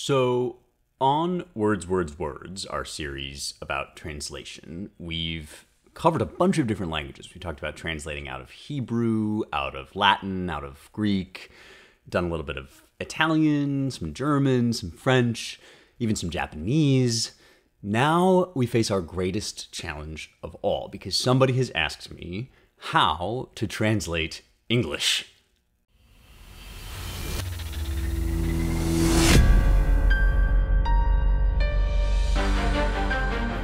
So, on Words, our series about translation, we've covered a bunch of different languages. We talked about translating out of Hebrew, out of Latin, out of Greek, done a little bit of Italian, some German, some French, even some Japanese. Now we face our greatest challenge of all because somebody has asked me how to translate English.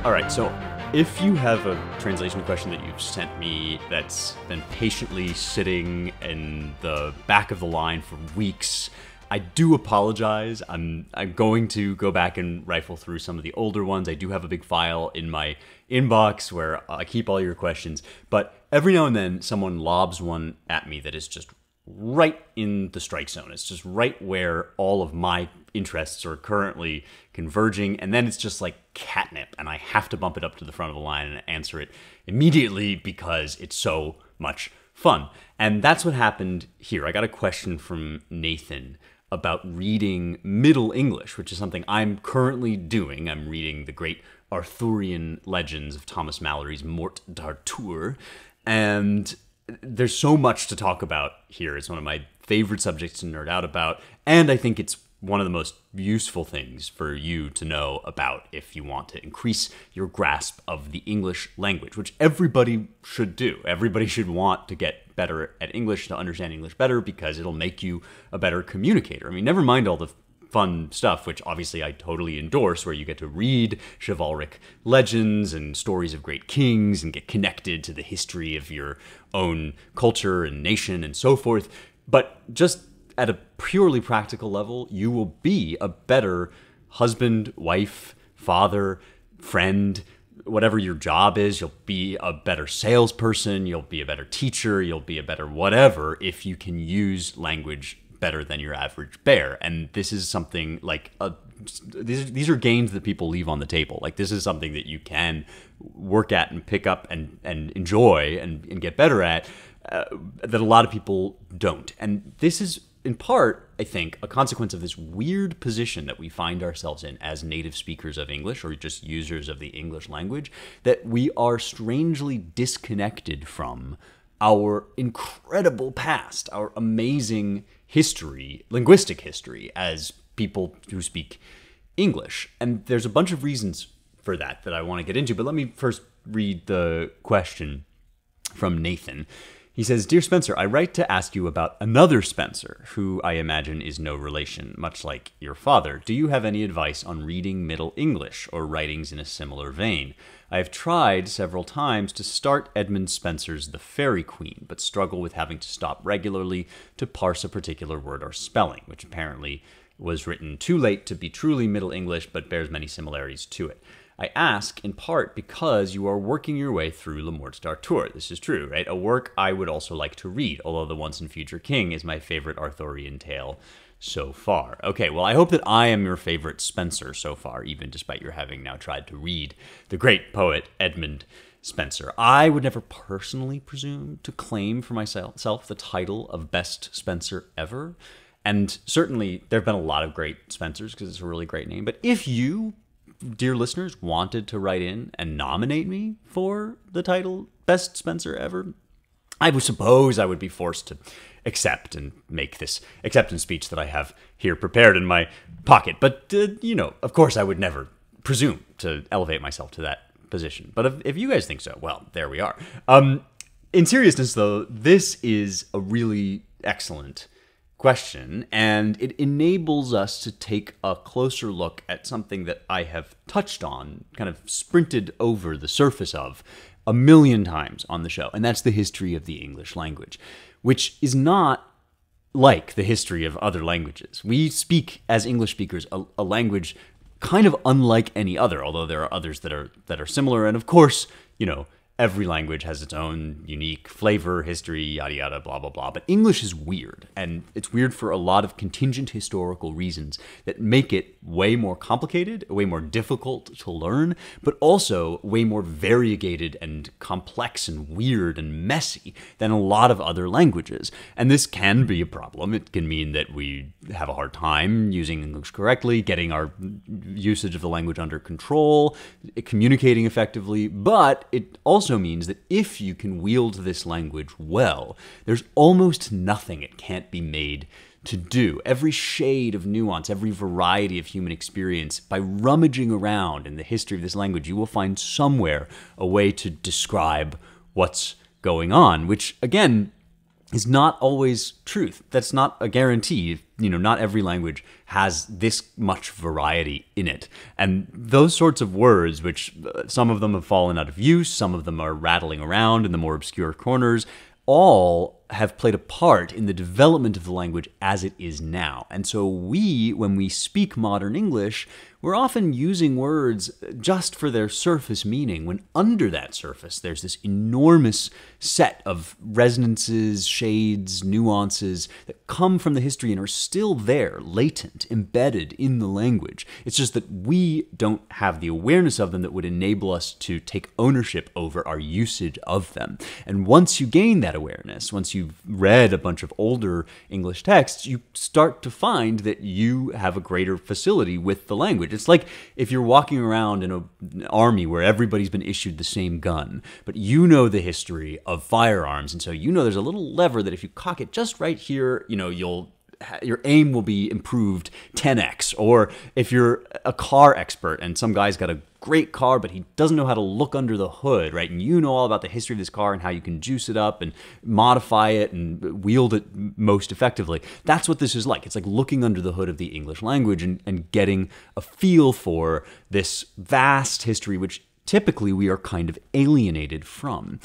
All right, so if you have a translation question that you've sent me that's been patiently sitting in the back of the line for weeks, I do apologize. I'm going to go back and rifle through some of the older ones. I do have a big file in my inbox where I keep all your questions, but every now and then someone lobs one at me that is just right in the strike zone. It's just right where all of my interests are currently converging, and then it's just like catnip, and I have to bump it up to the front of the line and answer it immediately because it's so much fun. And that's what happened here. I got a question from Nathan about reading Middle English, which is something I'm currently doing. I'm reading the great Arthurian legends of Thomas Malory's Morte d'Arthur, and there's so much to talk about here. It's one of my favorite subjects to nerd out about, and I think it's one of the most useful things for you to know about if you want to increase your grasp of the English language, which everybody should do. Everybody should want to get better at English, to understand English better, because it'll make you a better communicator. I mean, never mind all the fun stuff, which obviously I totally endorse, where you get to read chivalric legends and stories of great kings and get connected to the history of your own culture and nation and so forth. But just at a purely practical level, you will be a better husband, wife, father, friend, whatever your job is. You'll be a better salesperson, you'll be a better teacher, you'll be a better whatever if you can use language better than your average bear. And this is something like these are gains that people leave on the table. Like, this is something that you can work at and pick up and enjoy and get better at, that a lot of people don't. And this is in part, I think, a consequence of this weird position that we find ourselves in as native speakers of English, or just users of the English language, that we are strangely disconnected from our incredible past, our amazing history, linguistic history, as people who speak English. And there's a bunch of reasons for that I want to get into, but let me first read the question from Nathan. He says, "Dear Spencer, I write to ask you about another Spencer, who I imagine is no relation, much like your father. Do you have any advice on reading Middle English or writings in a similar vein? I have tried several times to start Edmund Spenser's The Faerie Queene, but struggle with having to stop regularly to parse a particular word or spelling, which apparently was written too late to be truly Middle English, but bears many similarities to it. I ask in part because you are working your way through Le Morte d'Arthur." This is true, right? A work I would also like to read, although The Once and Future King is my favorite Arthurian tale so far. Okay, well, I hope that I am your favorite Spencer so far, even despite your having now tried to read the great poet Edmund Spenser. I would never personally presume to claim for myself the title of best Spencer ever. And certainly there have been a lot of great Spencers because it's a really great name. But if you, dear listeners, wanted to write in and nominate me for the title Best Spencer Ever, I would suppose I would be forced to accept and make this acceptance speech that I have here prepared in my pocket. But, of course I would never presume to elevate myself to that position. But if you guys think so, well, there we are. In seriousness, though, this is a really excellent question, and it enables us to take a closer look at something that I have touched on, kind of sprinted over the surface of a million times on the show, and that's the history of the English language, which is not like the history of other languages. We speak, as English speakers, a language kind of unlike any other, although there are others that are similar, and of course, every language has its own unique flavor, history, yada yada, blah blah blah. But English is weird, and it's weird for a lot of contingent historical reasons that make it way more complicated, way more difficult to learn, but also way more variegated and complex and weird and messy than a lot of other languages. And this can be a problem. It can mean that we have a hard time using English correctly, getting our usage of the language under control, communicating effectively, but it also means that if you can wield this language well, there's almost nothing it can't be made to do. Every shade of nuance, every variety of human experience, by rummaging around in the history of this language, you will find somewhere a way to describe what's going on, which, again, is not always truth. That's not a guarantee. Not every language has this much variety in it. And those sorts of words, which some of them have fallen out of use, some of them are rattling around in the more obscure corners, all have played a part in the development of the language as it is now. And so when we speak modern English, we're often using words just for their surface meaning, when under that surface there's this enormous set of resonances, shades, nuances that come from the history and are still there, latent, embedded in the language. It's just that we don't have the awareness of them that would enable us to take ownership over our usage of them. And once you gain that awareness, once you've read a bunch of older English texts, you start to find that you have a greater facility with the language. It's like if you're walking around in an army where everybody's been issued the same gun, but you know the history of firearms, and so there's a little lever that if you cock it just right here, your aim will be improved 10x. Or if you're a car expert and some guy's got a great car, but he doesn't know how to look under the hood, right? And you know all about the history of this car and how you can juice it up and modify it and wield it most effectively. That's what this is like. It's like looking under the hood of the English language and getting a feel for this vast history, which typically we are kind of alienated from.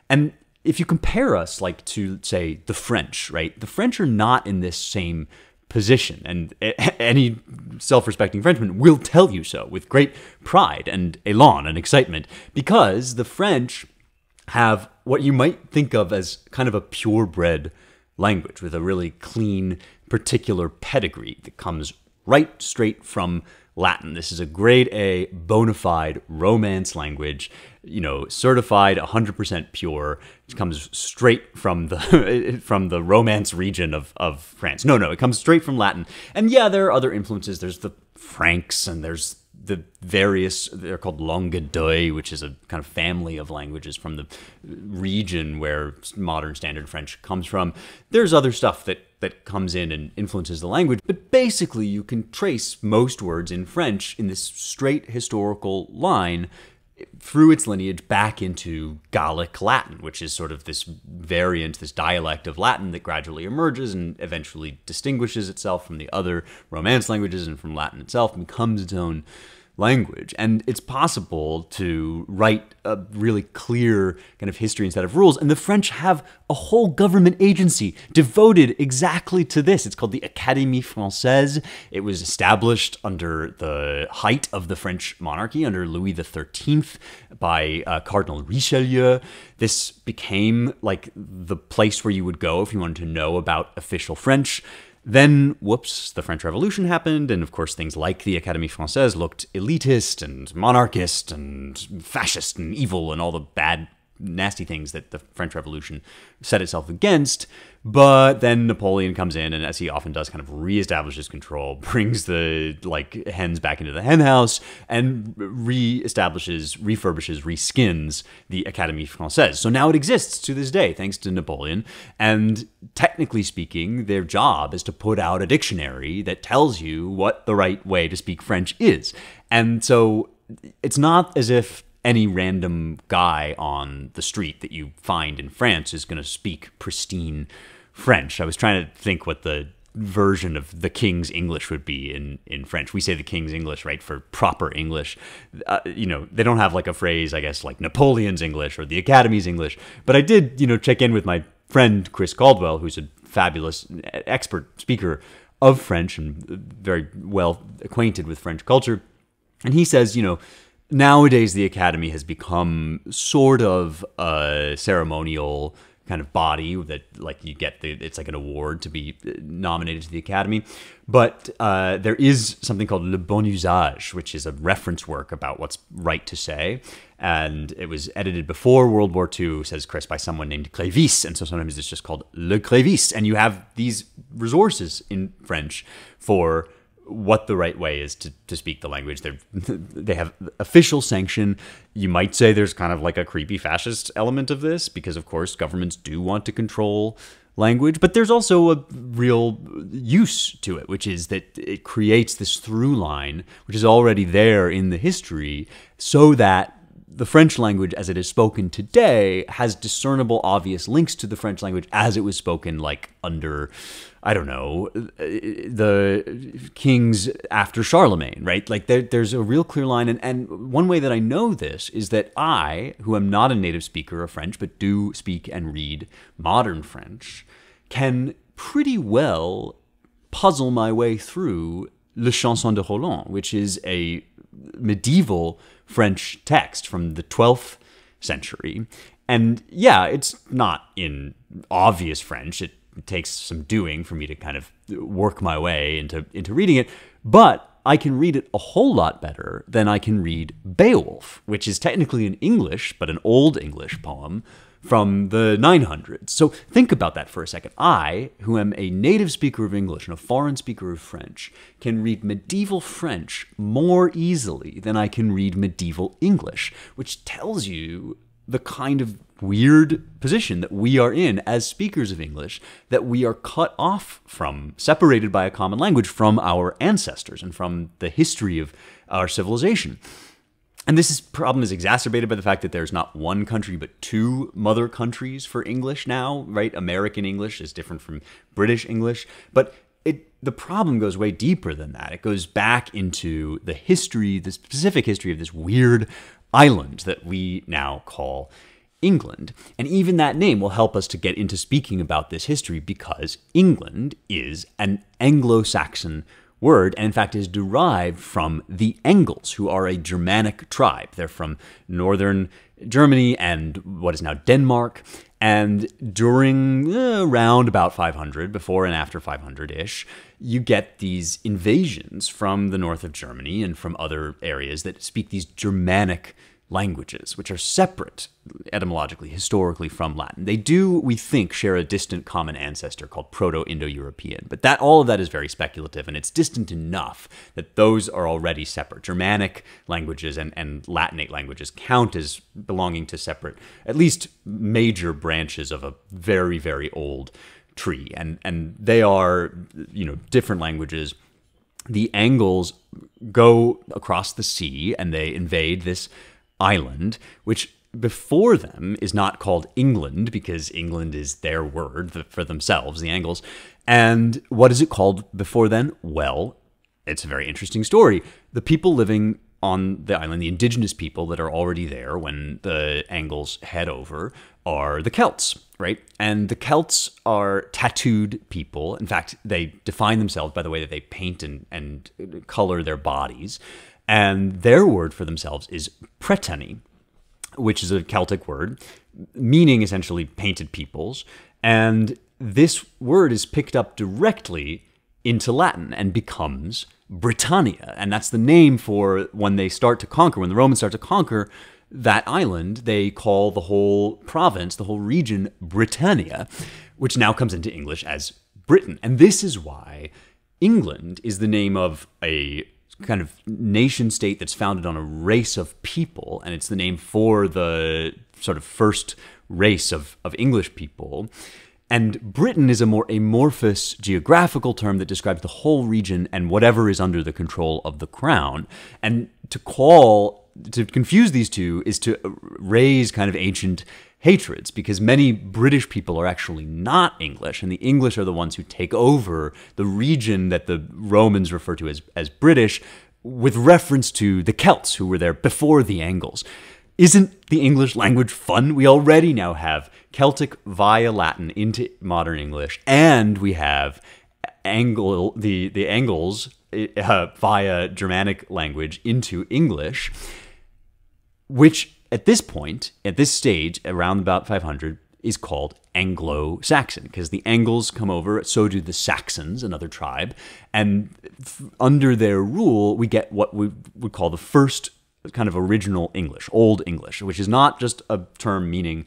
And if you compare us to, say, the French, right? The French are not in this same position, and any self-respecting Frenchman will tell you so with great pride and elan and excitement, because the French have what you might think of as kind of a purebred language with a really clean, particular pedigree that comes right straight from Latin. This is a grade A, bona fide Romance language, certified 100% pure. It comes straight from the Romance region of France. No, it comes straight from Latin. And yeah, there are other influences. There's the Franks, and there's the various, they're called langue d'oil, which is a kind of family of languages from the region where modern standard French comes from. There's other stuff that comes in and influences the language, but basically you can trace most words in French in this straight historical line through its lineage back into Gallic Latin, which is sort of this variant, this dialect of Latin that gradually emerges and eventually distinguishes itself from the other Romance languages and from Latin itself and becomes its own language. And it's possible to write a really clear kind of history instead of rules. And the French have a whole government agency devoted exactly to this. It's called the Académie Française. It was established under the height of the French monarchy, under Louis XIII, by Cardinal Richelieu. This became like the place where you would go if you wanted to know about official French. Then, whoops, the French Revolution happened, and of course things like the Académie Française looked elitist and monarchist and fascist and evil and all the bad, nasty things that the French Revolution set itself against. But then Napoleon comes in, and as he often does, kind of reestablishes control, brings the hens back into the hen house, and refurbishes, reskins the Académie Française. So now it exists to this day, thanks to Napoleon. And technically speaking, their job is to put out a dictionary that tells you what the right way to speak French is. And so it's not as if any random guy on the street that you find in France is going to speak pristine French. I was trying to think what the version of the King's English would be in French. We say the King's English, right, for proper English. They don't have a phrase, I guess, like Napoleon's English or the Academy's English. But I did, check in with my friend Chris Caldwell, who's a fabulous expert speaker of French and very well acquainted with French culture. And he says, nowadays the Academy has become sort of a ceremonial kind of body that, like, you get it's like an award to be nominated to the Academy. But there is something called Le Bon Usage, which is a reference work about what's right to say. And it was edited before World War II, says Chris, by someone named Clévis. And so sometimes it's just called Le Clévis. And you have these resources in French for what the right way is to speak the language. They have official sanction. You might say there's kind of like a creepy fascist element of this, because of course governments do want to control language, but there's also a real use to it, which is that it creates this through line, which is already there in the history, so that the French language as it is spoken today has discernible, obvious links to the French language as it was spoken, like, under, I don't know, the kings after Charlemagne, right? Like, there's a real clear line. And one way that I know this is that I, who am not a native speaker of French, but do speak and read modern French, can pretty well puzzle my way through Le Chanson de Roland, which is a medieval French text from the 12th century. And yeah, it's not in obvious French. It takes some doing for me to kind of work my way into reading it, but I can read it a whole lot better than I can read Beowulf, which is technically in English, but an Old English poem from the 900s. So think about that for a second. I, who am a native speaker of English and a foreign speaker of French, can read medieval French more easily than I can read medieval English, which tells you the kind of weird position that we are in as speakers of English, that we are cut off from, separated by a common language from our ancestors and from the history of our civilization. And this problem is exacerbated by the fact that there's not one country, but two mother countries for English now, right? American English is different from British English. But the problem goes way deeper than that. It goes back into the history, the specific history of this weird island that we now call England. And even that name will help us to get into speaking about this history, because England is an Anglo-Saxon word, and in fact is derived from the Angles, who are a Germanic tribe. They're from northern Germany and what is now Denmark. And during around about 500, before and after 500-ish, you get these invasions from the north of Germany and from other areas that speak these Germanic languages, which are separate etymologically, historically, from Latin. They do, we think, share a distant common ancestor called Proto-Indo-European, but all of that is very speculative, and it's distant enough that those are already separate. Germanic languages and Latinate languages count as belonging to separate, at least major branches of a very, very old tree, and they are, different languages. The Angles go across the sea and they invade this island, which before them is not called England, because England is their word for themselves, the Angles. And what is it called before then? Well, it's a very interesting story. The people living on the island, the indigenous people that are already there when the Angles head over, are the Celts, right? And the Celts are tattooed people. In fact, they define themselves by the way that they paint and color their bodies. And their word for themselves is Pretani, which is a Celtic word, meaning essentially painted peoples. And this word is picked up directly into Latin and becomes Britannia. And that's the name for when they start to conquer, when the Romans start to conquer that island, they call the whole province, the whole region, Britannia, which now comes into English as Britain. And this is why England is the name of a kind of nation state that's founded on a race of people, and it's the name for the sort of first race of English people. And Britain is a more amorphous geographical term that describes the whole region and whatever is under the control of the crown. And to confuse these two is to raise kind of ancient hatreds, because many British people are actually not English, and the English are the ones who take over the region that the Romans refer to as British, with reference to the Celts who were there before the Angles. Isn't the English language fun? We already now have Celtic via Latin into modern English, and we have the Angles via Germanic language into English. which at this point, at this stage, around about 500, is called Anglo-Saxon, because the Angles come over, so do the Saxons, another tribe, and under their rule, we get what we would call the first kind of original English, Old English, which is not just a term meaning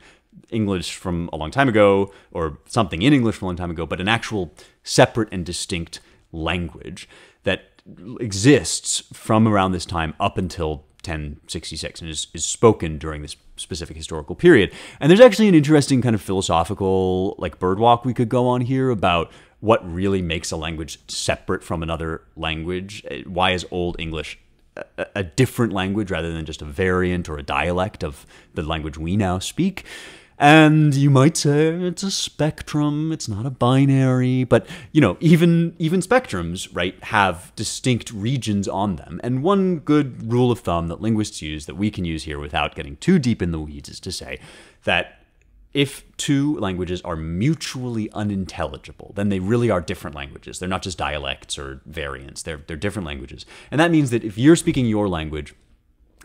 English from a long time ago or something in English from a long time ago, but an actual separate and distinct language that exists from around this time up until 1066 and is spoken during this specific historical period. And there's actually an interesting kind of philosophical like birdwalk we could go on here about what really makes a language separate from another language. Why is Old English a different language rather than just a variant or a dialect of the language we now speak? And you might say it's a spectrum, it's not a binary, but even spectrums, right, have distinct regions on them. And one good rule of thumb that linguists use that we can use here without getting too deep in the weeds is to say that if two languages are mutually unintelligible, then they really are different languages. They're not just dialects or variants, they're different languages. And that means that if you're speaking your language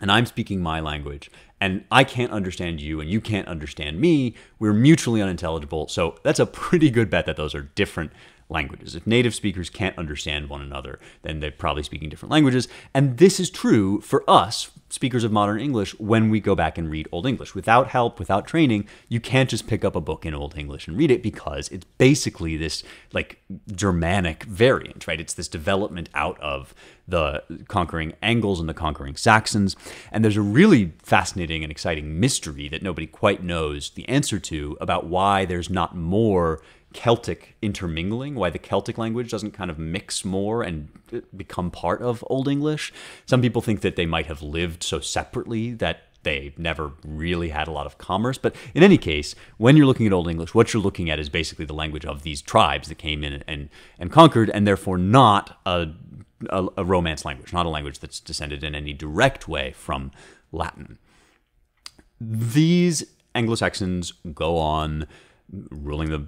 and I'm speaking my language, and I can't understand you and you can't understand me, we're mutually unintelligible. So that's a pretty good bet that those are different languages. If native speakers can't understand one another, then they're probably speaking different languages. And this is true for us, speakers of modern English, when we go back and read Old English. Without help, without training, you can't just pick up a book in Old English and read it because it's basically this like Germanic variant, right? It's this development out of the conquering Angles and the conquering Saxons. And there's a really fascinating and exciting mystery that nobody quite knows the answer to about why there's not more Celtic intermingling, why the Celtic language doesn't kind of mix more and become part of Old English. Some people think that they might have lived so separately that they never really had a lot of commerce. But in any case, when you're looking at Old English, what you're looking at is basically the language of these tribes that came in and conquered, and therefore not a Romance language, not a language that's descended in any direct way from Latin. These Anglo-Saxons go on ruling the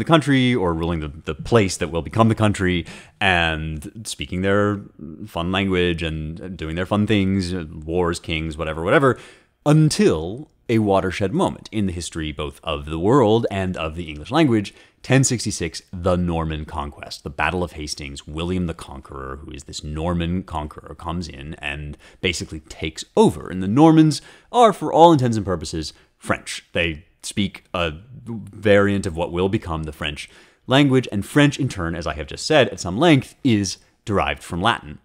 country or ruling the place that will become the country and speaking their fun language and doing their fun things, wars, kings, whatever, until a watershed moment in the history both of the world and of the English language, 1066, the Norman Conquest, the Battle of Hastings. William the Conqueror, who is this Norman conqueror, comes in and basically takes over. And the Normans are, for all intents and purposes, French. They speak a variant of what will become the French language, and French, in turn, as I have just said at some length, is derived from Latin.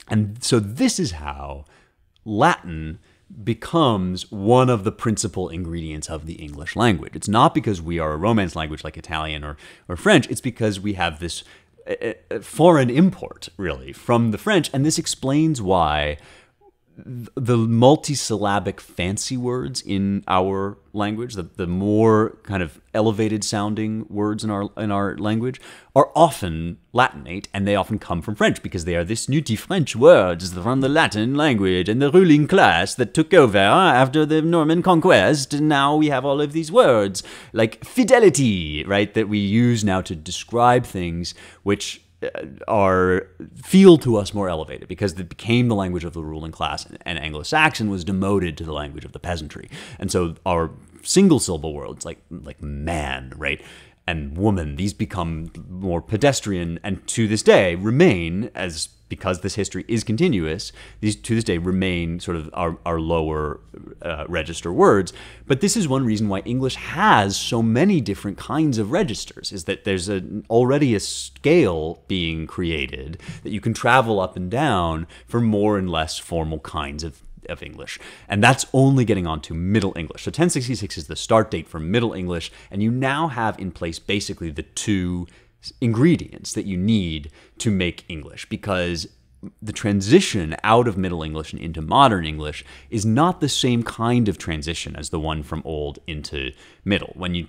And so this is how Latin becomes one of the principal ingredients of the English language. It's not because we are a Romance language like Italian or French, it's because we have this foreign import, really, from the French, and this explains why the multisyllabic fancy words in our language, the more kind of elevated sounding words in our language, are often Latinate, and they often come from French because they are this snooty French words from the Latin language and the ruling class that took over after the Norman conquest. And now we have all of these words like fidelity, right, that we use now to describe things which feel to us more elevated because it became the language of the ruling class, and Anglo-Saxon was demoted to the language of the peasantry. And so our single syllable words like man, right, and woman, these become more pedestrian, and to this day remain, as because this history is continuous, these to this day remain sort of our lower register words. But this is one reason why English has so many different kinds of registers, is that there's already a scale being created that you can travel up and down for more and less formal kinds of English. And that's only getting on to Middle English. So 1066 is the start date for Middle English, and you now have in place basically the two ingredients that you need to make English, because the transition out of Middle English and into Modern English is not the same kind of transition as the one from Old into Middle. When you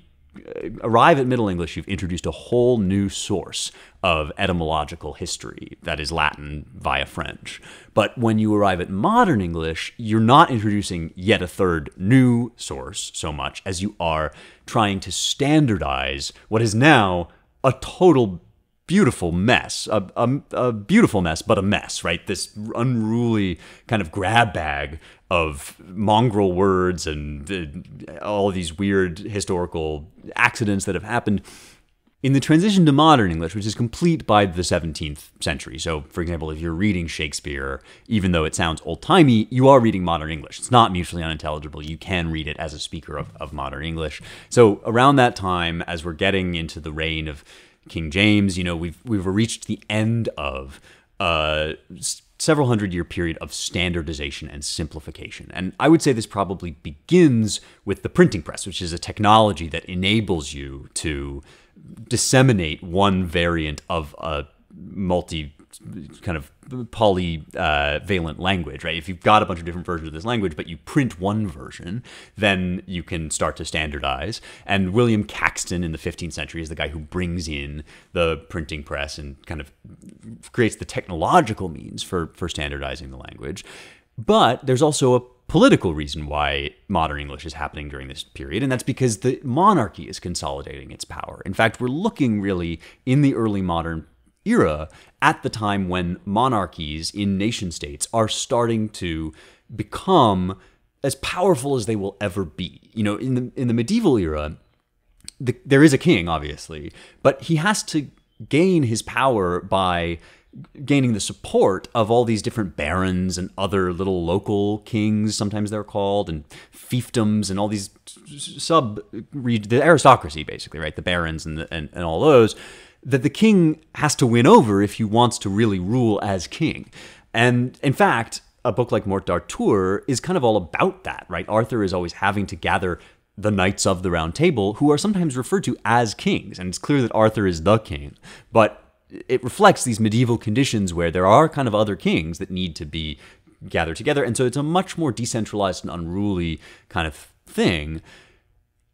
arrive at Middle English, you've introduced a whole new source of etymological history, that is Latin via French. But when you arrive at Modern English, you're not introducing yet a third new source so much as you are trying to standardize what is now a total beautiful mess, a beautiful mess, but a mess, right? This unruly kind of grab bag of mongrel words and all of these weird historical accidents that have happened. In the transition to modern English, which is complete by the 17th century, so for example, if you're reading Shakespeare, even though it sounds old-timey, you are reading modern English. It's not mutually unintelligible. You can read it as a speaker of modern English. So around that time, as we're getting into the reign of King James, we've reached the end of several hundred-year period of standardization and simplification. And I would say this probably begins with the printing press, which is a technology that enables you to disseminate one variant of a kind of polyvalent language, right? If you've got a bunch of different versions of this language, but you print one version, then you can start to standardize. And William Caxton in the 15th century is the guy who brings in the printing press and kind of creates the technological means for standardizing the language. But there's also a political reason why modern English is happening during this period, and that's because the monarchy is consolidating its power. In fact, we're looking really in the early modern era at the time when monarchies in nation states are starting to become as powerful as they will ever be. In the medieval era, there is a king, obviously, but he has to gain his power by gaining the support of all these different barons and other little local kings, sometimes they're called, and fiefdoms and all these the aristocracy, basically, right? The barons and all those, that the king has to win over if he wants to really rule as king. And in fact, a book like Morte d'Arthur is kind of all about that, right? Arthur is always having to gather the knights of the Round Table, who are sometimes referred to as kings. And it's clear that Arthur is the king, but it reflects these medieval conditions where there are kind of other kings that need to be gathered together. And so it's a much more decentralized and unruly kind of thing.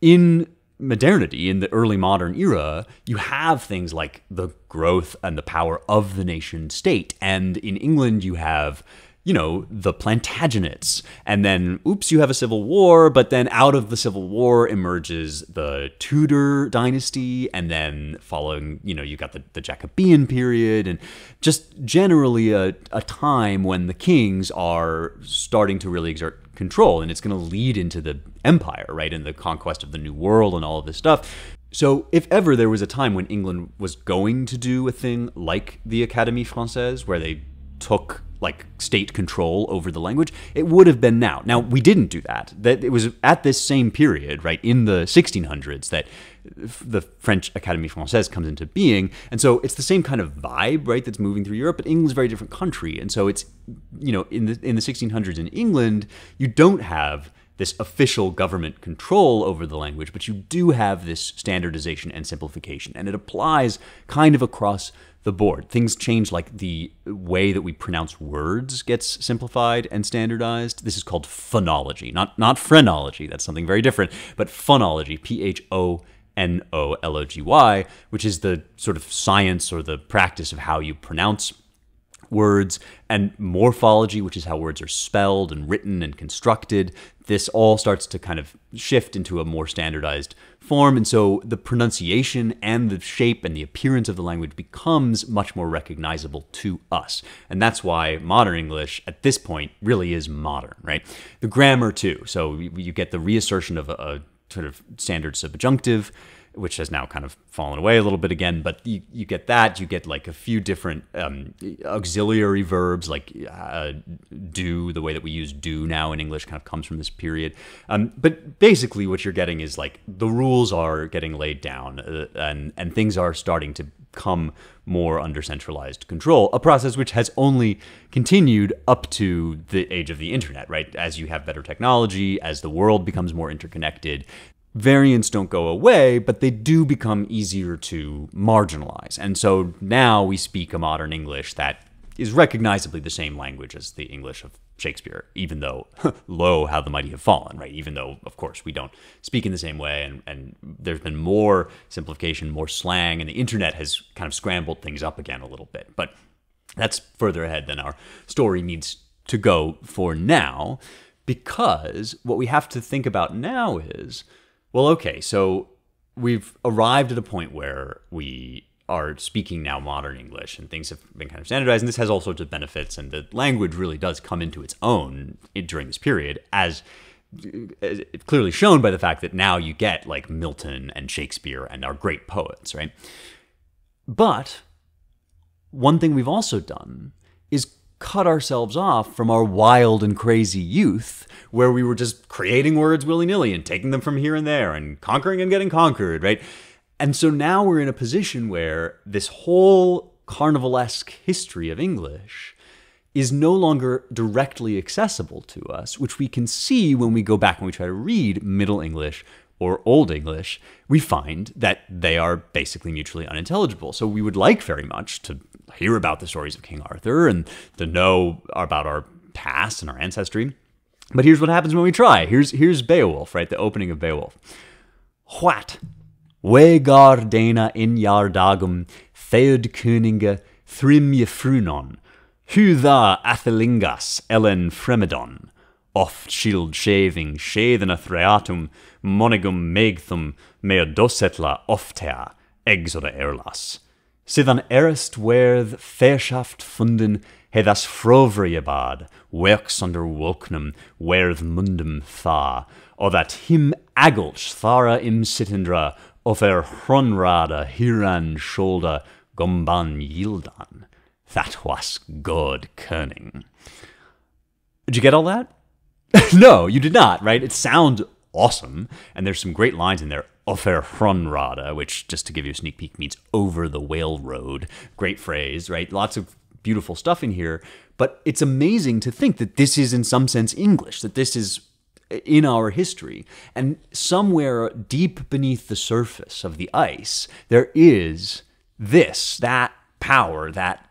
In modernity, in the early modern era, you have things like the growth and the power of the nation state. And in England, you have the Plantagenets, and then, you have a civil war, but then out of the civil war emerges the Tudor dynasty, and then following, you got the Jacobean period, and just generally a time when the kings are starting to really exert control, and it's going to lead into the empire, right, and the conquest of the New World and all of this stuff. So if ever there was a time when England was going to do a thing like the Académie Française, where they took state control over the language, it would have been now. Now, we didn't do that. That it was at this same period, right, in the 1600s, that the French Académie Française comes into being. And so it's the same kind of vibe, right, that's moving through Europe, but England's a very different country. And so it's, in the 1600s in England, you don't have this official government control over the language, but you do have this standardization and simplification. And it applies kind of across the board. Things change, like the way that we pronounce words gets simplified and standardized. This is called phonology, not phrenology. That's something very different, but phonology, P-H-O-N-O-L-O-G-Y, which is the sort of science or the practice of how you pronounce words, and morphology, which is how words are spelled and written and constructed. This all starts to kind of shift into a more standardized form. And so the pronunciation and the shape and the appearance of the language becomes much more recognizable to us. And that's why modern English at this point really is modern, right? The grammar too. So you get the reassertion of a sort of standard subjunctive, which has now kind of fallen away a little bit again, but you get that. You get a few different auxiliary verbs, like do, the way that we use do now in English kind of comes from this period. But basically what you're getting is the rules are getting laid down and things are starting to come more under centralized control, a process which has only continued up to the age of the internet, right? As you have better technology, as the world becomes more interconnected, variants don't go away, but they do become easier to marginalize. And so now we speak a modern English that is recognizably the same language as the English of Shakespeare, even though, lo, how the mighty have fallen, right? Even though, of course, we don't speak in the same way, and there's been more simplification, more slang, and the internet has kind of scrambled things up again a little bit. But that's further ahead than our story needs to go for now, because what we have to think about now is, well, okay, so we've arrived at a point where we are speaking now modern English, and things have been kind of standardized, and this has all sorts of benefits, and the language really does come into its own during this period, as clearly shown by the fact that now you get like Milton and Shakespeare and our great poets, right? But one thing we've also done is cut ourselves off from our wild and crazy youth, where we were just creating words willy-nilly and taking them from here and there and conquering and getting conquered, right? And so now we're in a position where this whole carnivalesque history of English is no longer directly accessible to us, which we can see when we go back and we try to read Middle English or Old English. We find that they are basically mutually unintelligible. So we would like very much to hear about the stories of King Arthur and to know about our past and our ancestry. But here's what happens when we try. Here's Beowulf, right? The opening of Beowulf. What? We gardena in jardagum, theod Köninge, thrimje frunon, hu tha athelingas ellen fremedon, oft shield shaving, shaden a threatum, monigum megthum, mea dosetla oftea, exoda erlas. Sidan erst werth verschaft funden, he das frovrie bad, works under woknum, werth mundum tha, o that him agulch thara im sittendra, of hronrada hiran shoulder gomban yildan. That was good kerning. Did you get all that? No, you did not, right? It sounds awesome, and there's some great lines in there. Offer hronrada, which, just to give you a sneak peek, means over the whale road. Great phrase, right? Lots of beautiful stuff in here, but it's amazing to think that this is in some sense English, that this is in our history. And somewhere deep beneath the surface of the ice, there is this, that power, that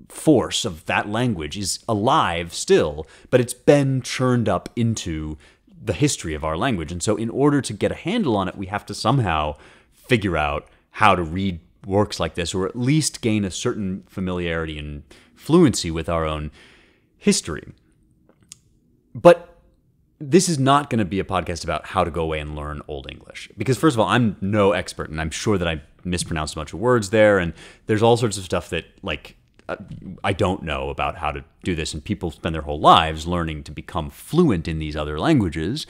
force of that language is alive still, but it's been churned up into the history of our language. And so in order to get a handle on it, we have to somehow figure out how to read works like this, or at least gain a certain familiarity and fluency with our own history. But this is not going to be a podcast about how to go away and learn Old English. Because first of all, I'm no expert, and I'm sure that I mispronounced a bunch of words there, and there's all sorts of stuff that, like, I don't know about how to do this, and people spend their whole lives learning to become fluent in these other languages.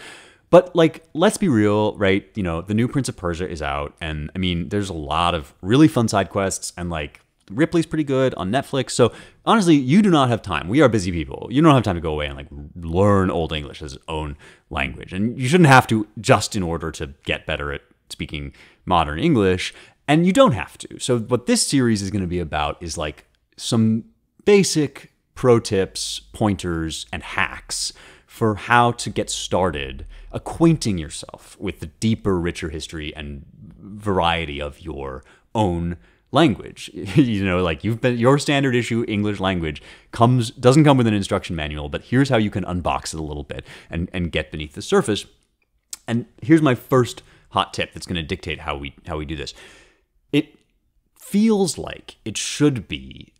But, like, let's be real, right? You know, the new Prince of Persia is out, and, I mean, there's a lot of really fun side quests, and, like, Ripley's pretty good on Netflix. So, honestly, you do not have time. We are busy people. You don't have time to go away and, like, learn Old English as its own language. And you shouldn't have to just in order to get better at speaking modern English, and you don't have to. So, what this series is going to be about is, like, some basic pro tips, pointers, and hacks for how to get started acquainting yourself with the deeper, richer history and variety of your own language. You know, like, your standard issue English language doesn't come with an instruction manual, but here's how you can unbox it a little bit and get beneath the surface. And here's my first hot tip that's going to dictate how we do this. It feels like it should be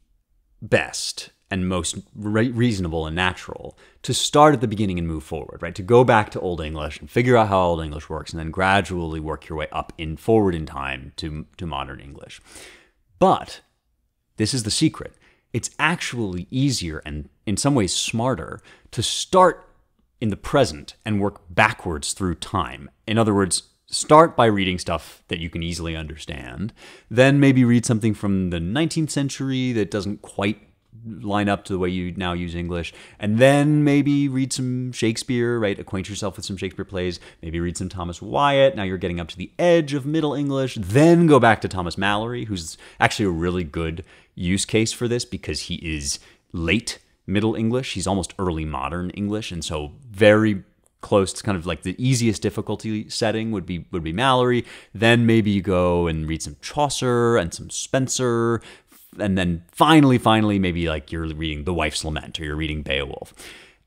best and most reasonable and natural to start at the beginning and move forward, right? To go back to Old English and figure out how Old English works, and then gradually work your way up forward in time to modern English. But this is the secret. It's actually easier and in some ways smarter to start in the present and work backwards through time. In other words, start by reading stuff that you can easily understand, then maybe read something from the 19th century that doesn't quite line up to the way you now use English, and then maybe read some Shakespeare, right? Acquaint yourself with some Shakespeare plays, maybe read some Thomas Wyatt. Now you're getting up to the edge of Middle English, then go back to Thomas Mallory, who's actually a really good use case for this because he is late Middle English. He's almost early modern English, and so very close to kind of like the easiest difficulty setting would be Mallory. Then maybe you go and read some Chaucer and some Spenser, and then finally, maybe like you're reading The Wife's Lament or you're reading Beowulf.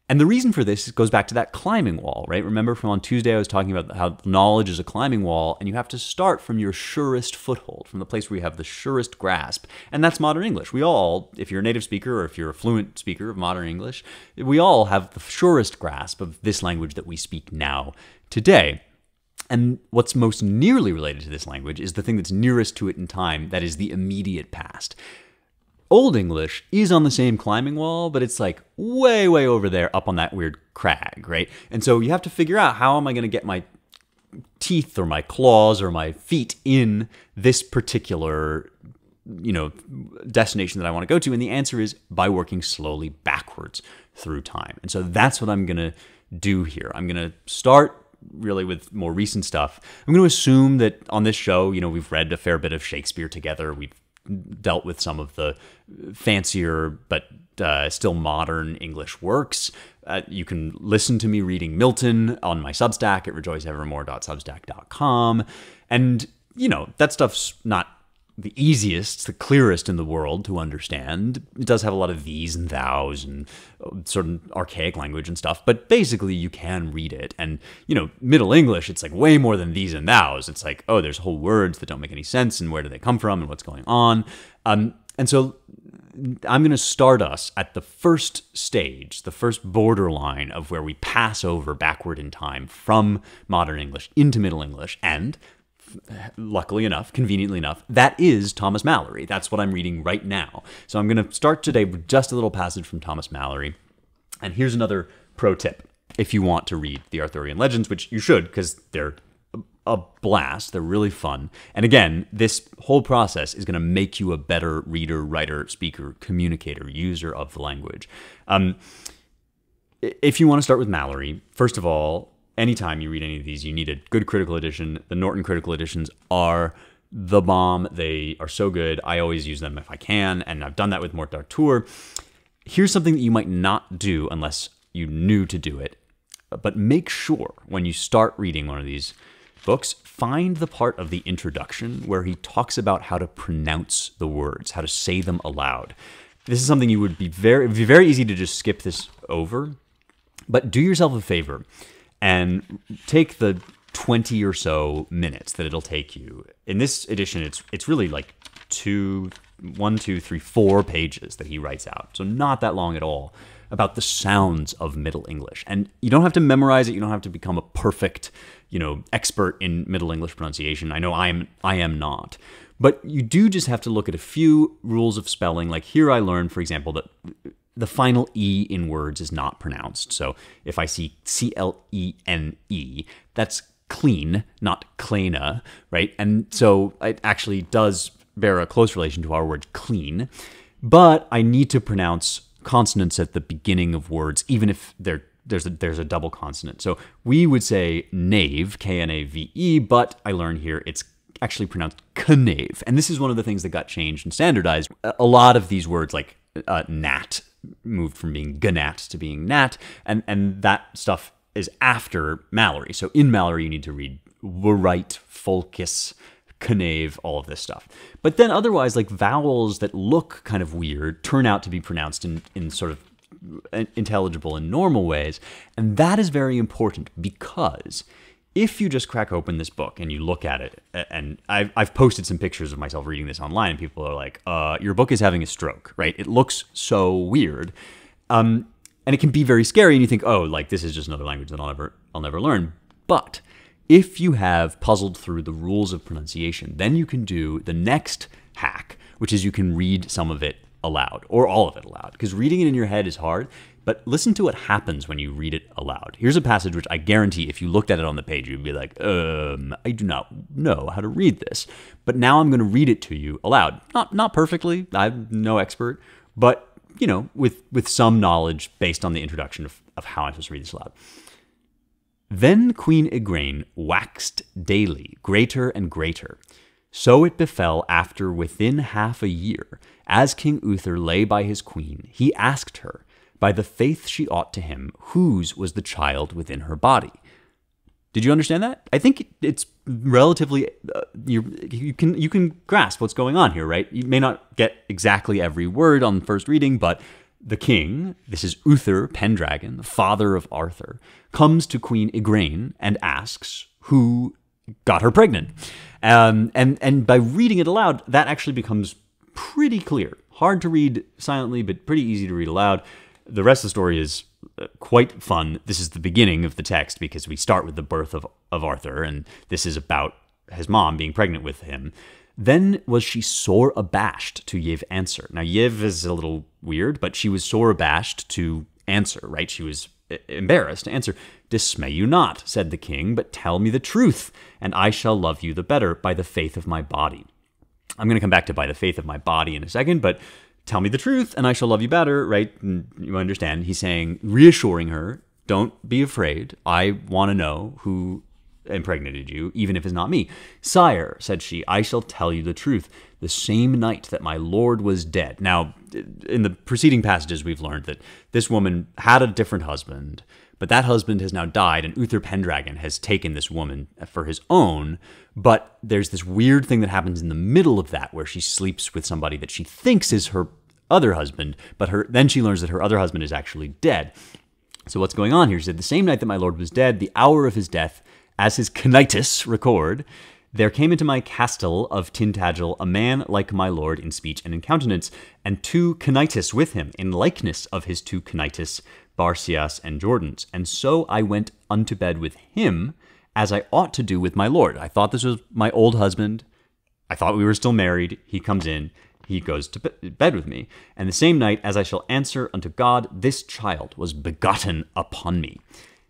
And the reason for this goes back to that climbing wall, right? Remember from on Tuesday I was talking about how knowledge is a climbing wall, and you have to start from your surest foothold, from the place where you have the surest grasp. And that's modern English. We all, if you're a native speaker or if you're a fluent speaker of modern English, we all have the surest grasp of this language that we speak now today. And what's most nearly related to this language is the thing that's nearest to it in time, that is the immediate past. Old English is on the same climbing wall, but it's like way, way over there up on that weird crag, right? And so you have to figure out, how am I going to get my teeth or my claws or my feet in this particular, destination that I want to go to? And the answer is by working slowly backwards through time. And so that's what I'm going to do here. I'm going to start really with more recent stuff. I'm going to assume that on this show, we've read a fair bit of Shakespeare together. We've dealt with some of the fancier but still modern English works. You can listen to me reading Milton on my Substack at rejoiceevermore.substack.com. And, that stuff's not the easiest, the clearest in the world to understand. It does have a lot of these and thous and sort of archaic language and stuff, but basically you can read it. And, Middle English, it's like way more than these and thous. It's like, oh, there's whole words that don't make any sense, and where do they come from, and what's going on. And so I'm going to start us at the first stage, the first borderline of where we pass over backward in time from modern English into Middle English. And luckily enough, conveniently enough, that is Thomas Malory. That's what I'm reading right now. So I'm going to start today with just a little passage from Thomas Malory. And here's another pro tip. If you want to read the Arthurian legends, which you should, because they're a blast, they're really fun. And again, this whole process is going to make you a better reader, writer, speaker, communicator, user of the language. If you want to start with Malory, first of all, anytime you read any of these, you need a good critical edition. The Norton critical editions are the bomb. They are so good. I always use them if I can, and I've done that with Morte d'Arthur. Here's something that you might not do unless you knew to do it, but make sure when you start reading one of these books, find the part of the introduction where he talks about how to pronounce the words, how to say them aloud. This is something you would be it'd be very easy to just skip this over, but do yourself a favor and take the 20 or so minutes that it'll take you. In this edition, it's really like 4 pages that he writes out. So not that long at all, about the sounds of Middle English. And you don't have to memorize it. You don't have to become a perfect, expert in Middle English pronunciation. I know I am not. But you do just have to look at a few rules of spelling. Like here I learned, for example, that the final E in words is not pronounced. So if I see C-L-E-N-E, that's clean, not cleana, right? And so it actually does bear a close relation to our word clean. But I need to pronounce consonants at the beginning of words, even if there's a double consonant. So we would say knave, K-N-A-V-E, but I learned here it's actually pronounced knave. And this is one of the things that got changed and standardized. A lot of these words, like gnat, moved from being gnat to being nat, and that stuff is after Malory. So in Malory, you need to read write, folkis, knave, all of this stuff. But then otherwise, like vowels that look kind of weird turn out to be pronounced in sort of intelligible and normal ways. And that is very important, because if you just crack open this book and you look at it, and I've posted some pictures of myself reading this online, and people are like, your book is having a stroke, right? It looks so weird. And it can be very scary, and you think, oh, like this is just another language that I'll never learn. But if you have puzzled through the rules of pronunciation, then you can do the next hack, which is you can read some of it aloud, or all of it aloud, because reading it in your head is hard. But listen to what happens when you read it aloud. Here's a passage which I guarantee if you looked at it on the page, you'd be like, I do not know how to read this. But now I'm going to read it to you aloud. Not perfectly. I'm no expert. But, with some knowledge based on the introduction of how I'm supposed to read this aloud. Then Queen Igraine waxed daily greater and greater. So it befell after within half a year, as King Uther lay by his queen, he asked her, by the faith she ought to him, whose was the child within her body. Did you understand that? I think it's relatively, you can grasp what's going on here, right? You may not get exactly every word on first reading, but the king, this is Uther Pendragon, the father of Arthur, comes to Queen Igraine and asks who got her pregnant. And by reading it aloud, that actually becomes pretty clear. Hard to read silently, but pretty easy to read aloud. The rest of the story is quite fun. This is the beginning of the text because we start with the birth of Arthur, and this is about his mom being pregnant with him. Then was she sore abashed to Yiv answer. Now, Yiv is a little weird, but she was sore abashed to answer, right? She was embarrassed to answer. Dismay you not, said the king, but tell me the truth, and I shall love you the better by the faith of my body. I'm going to come back to by the faith of my body in a second, but tell me the truth, and I shall love you better, right? And you understand. He's saying, reassuring her, don't be afraid. I want to know who impregnated you, even if it's not me. Sire, said she, I shall tell you the truth. The same night that my lord was dead. Now, in the preceding passages, we've learned that this woman had a different husband, but that husband has now died, and Uther Pendragon has taken this woman for his own. But there's this weird thing that happens in the middle of that, where she sleeps with somebody that she thinks is her other husband, but then she learns that her other husband is actually dead. So what's going on here? She said, the same night that my lord was dead, the hour of his death, as his Conitus record, there came into my castle of Tintagel a man like my lord in speech and in countenance, and two Conitus with him, in likeness of his two Conitus, Barcias and Jordans. And so I went unto bed with him, as I ought to do with my lord. I thought this was my old husband. I thought we were still married. He comes in. He goes to bed with me. And the same night, as I shall answer unto God, this child was begotten upon me.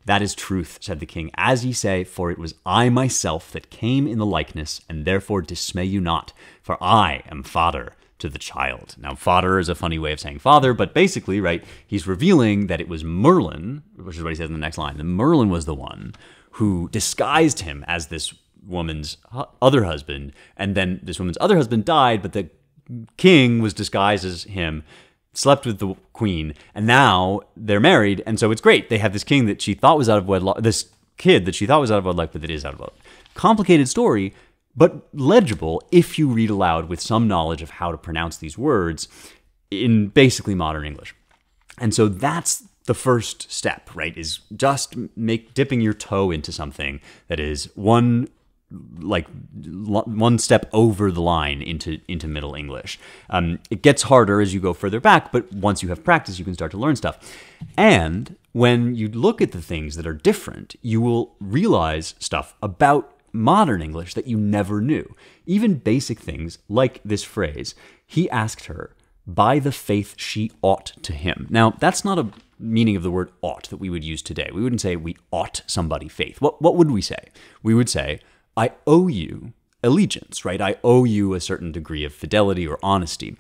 That is truth, said the king, as ye say, for it was I myself that came in the likeness, and therefore dismay you not, for I am father to the child. Now, father is a funny way of saying father, but basically, right, he's revealing that it was Merlin, which is what he says in the next line, that Merlin was the one who disguised him as this woman's other husband, and then this woman's other husband died, but the king was disguised as him, slept with the queen, and now they're married, and so it's great. They have this king that she thought was out of wedlock, this kid that she thought was out of wedlock, but that is out of wedlock. Complicated story, but legible if you read aloud with some knowledge of how to pronounce these words in basically modern English. And so that's the first step, right, is just dipping your toe into something that is one step over the line into Middle English. It gets harder as you go further back, but once you have practice, you can start to learn stuff. And when you look at the things that are different, you will realize stuff about modern English that you never knew. Even basic things like this phrase, he asked her, by the faith she ought to him. Now, that's not a meaning of the word ought that we would use today. We wouldn't say we ought somebody faith. What would we say? We would say, I owe you allegiance, right? I owe you a certain degree of fidelity or honesty.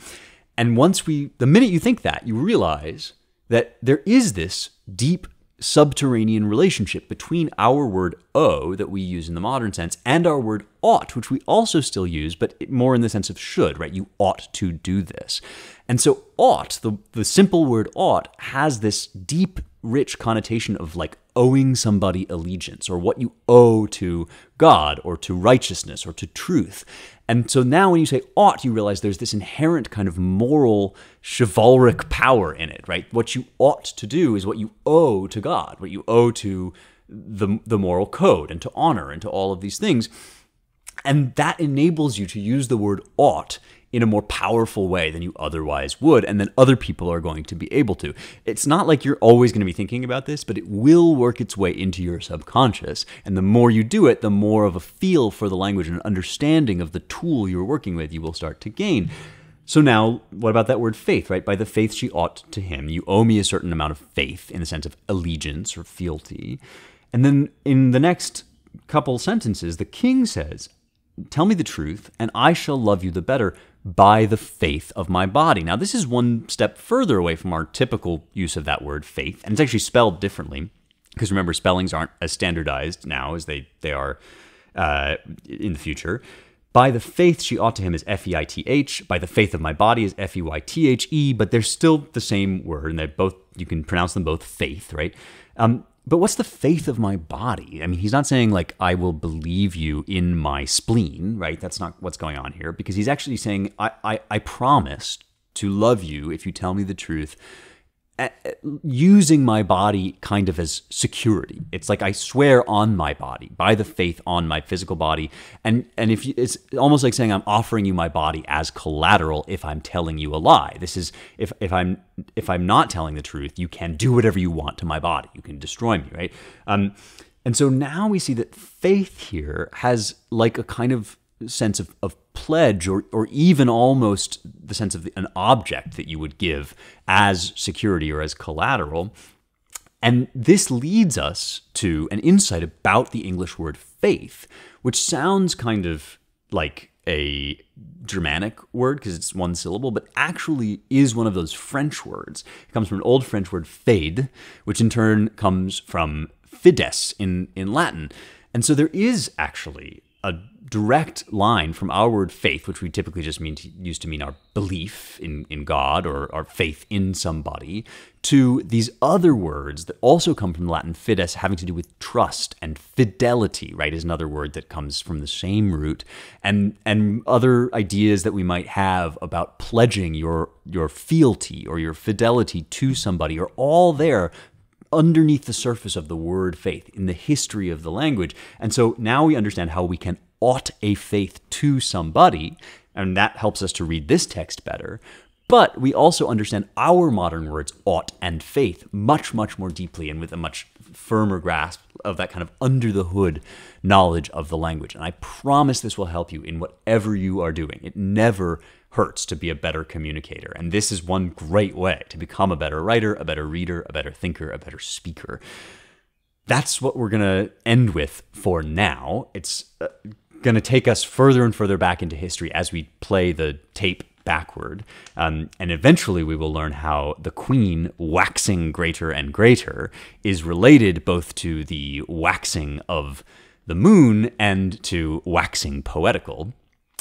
And the minute you think that, you realize that there is this deep subterranean relationship between our word owe that we use in the modern sense and our word ought, which we also still use, but more in the sense of should, right? You ought to do this. And so ought, the simple word ought, has this deep, rich connotation of like owing somebody allegiance, or what you owe to God or to righteousness or to truth. And so now when you say ought, you realize there's this inherent kind of moral chivalric power in it, right? What you ought to do is what you owe to God, what you owe to the moral code and to honor and to all of these things. And that enables you to use the word ought in a more powerful way than you otherwise would, and then other people are going to be able to. It's not like you're always going to be thinking about this, but it will work its way into your subconscious, and the more you do it, the more of a feel for the language and an understanding of the tool you're working with you will start to gain. So now, what about that word faith, right? By the faith she ought to him. You owe me a certain amount of faith in the sense of allegiance or fealty. And then in the next couple sentences, the king says, tell me the truth, and I shall love you the better by the faith of my body. Now, this is one step further away from our typical use of that word faith, and it's actually spelled differently, because remember, spellings aren't as standardized now as they are in the future. By the faith she ought to him is F-E-I-T-H. By the faith of my body is F-E-Y-T-H-E, but they're still the same word, and you can pronounce them both faith, right? But what's the faith of my body? I mean, he's not saying like, I will believe you in my spleen, right? That's not what's going on here, because he's actually saying, I promise to love you if you tell me the truth using my body kind of as security. It's like I swear on my body, by the faith on my physical body. And if you, it's almost like saying I'm offering you my body as collateral if I'm telling you a lie. This is if I'm not telling the truth, you can do whatever you want to my body. You can destroy me, right? And so now we see that faith here has like a kind of sense of pledge, or even almost the sense of an object that you would give as security or as collateral. And this leads us to an insight about the English word faith, which sounds kind of like a Germanic word because it's one syllable, but actually is one of those French words. It comes from an old French word, fide, which in turn comes from fides in Latin. And so there is actually a direct line from our word faith, which we typically just use to mean our belief in God or our faith in somebody, to these other words that also come from Latin fides, having to do with trust, and fidelity, right, is another word that comes from the same root, and other ideas that we might have about pledging your fealty or your fidelity to somebody are all there underneath the surface of the word faith in the history of the language. And so now we understand how we can ought a faith to somebody, and that helps us to read this text better. But we also understand our modern words ought and faith much, much more deeply and with a much firmer grasp of that kind of under the hood knowledge of the language. And I promise this will help you in whatever you are doing. It never hurts to be a better communicator. And this is one great way to become a better writer, a better reader, a better thinker, a better speaker. That's what we're going to end with for now. It's going to take us further and further back into history as we play the tape backward. And eventually we will learn how the queen waxing greater and greater is related both to the waxing of the moon and to waxing poetical.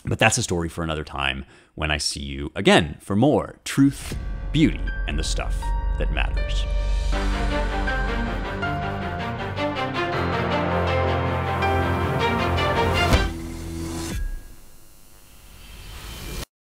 But that's a story for another time when I see you again for more truth, beauty, and the stuff that matters.